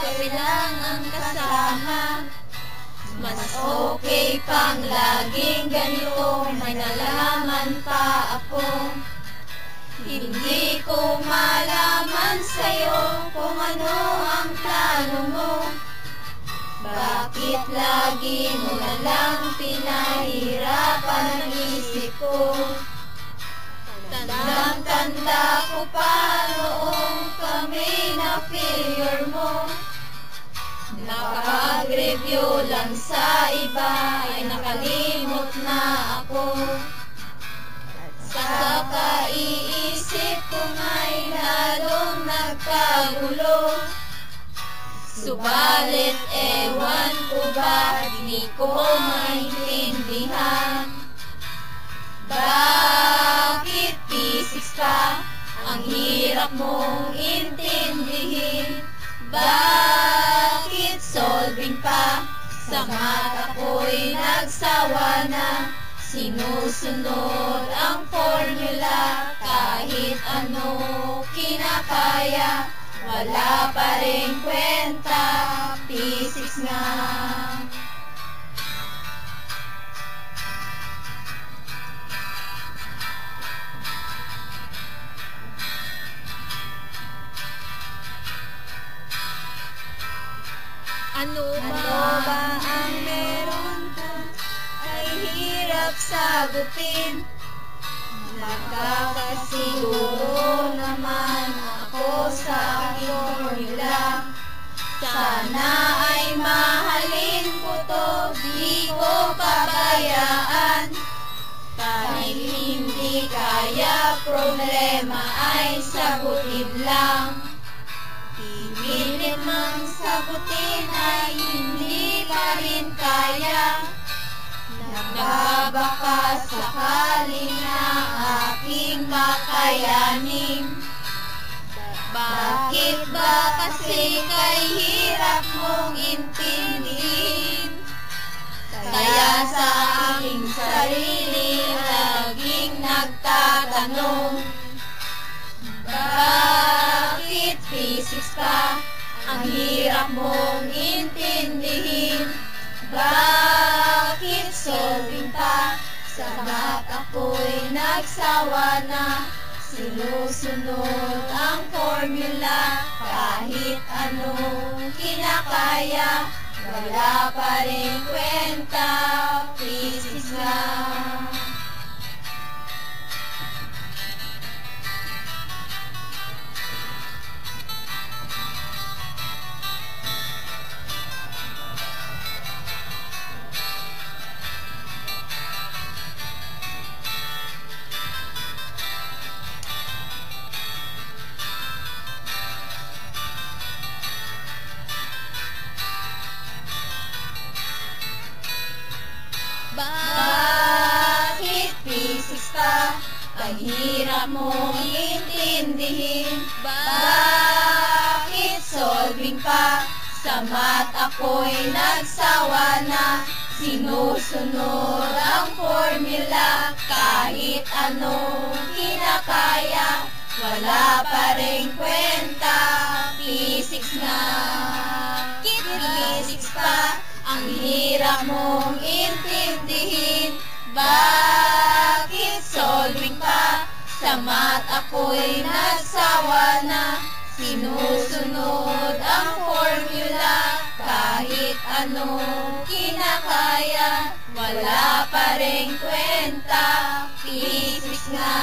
kape lang ang kasama. Mas okay pang laging ganito, may nalaman pa ako. Hindi ko malaman sa'yo kung ano ang plano mo. Bakit lagi mo na lang pinahirapan ang isip ko? Tandang-tanda ko pa noong kami na failure mo. Nakapag-review lang sa iba ay nakalimot na ako. Sa kaiisip ko nga'y lalong nagkagulo. Subalit ewan ko ba, di ko maintindihan. Bakit physics pa ang hirap mong intindihin? Bakit solving pa sa mata ko'y nagsawa na? Sinusunod ang formula, kahit ano kinakaya, wala pa rin kwenta, physics nga. Ano ba ang meron ko ay hirap sagutin? Nakakasiguro naman ako sa aking formula. Sana ay mahalin ko to, di ko pabayaan. Kahit hindi kaya, problema ay sagutin lang. Pipilit mang sagutin ay hindi pa rin kaya. Nagbabaka sakali na aking kakayanin. Bakit ba kasi kay hirap mong intindihin? Kaya sa aking sarili laging nagtatanong, bakit physics pa ang hirap mong intindihin? Bakit solving pa sa math ako'y nagsawa na? Sinusunod ang formula, kahit anong kinakaya, wala pa rin kwenta, physics lang. Bakit physics pa ang hirap mong intindihin? Bakit solving pa sa math ako'y nagsawa na? Sinusunod ang formula, kahit anong kinakaya, wala pa rin kwenta, physics nga. Physics pa ang hirap mong intindihin. Bakit solving pa sa math ako'y nagsawa na? Sinusunod ang formula, kahit anong kinakaya, wala pa rin kwenta, physics nga.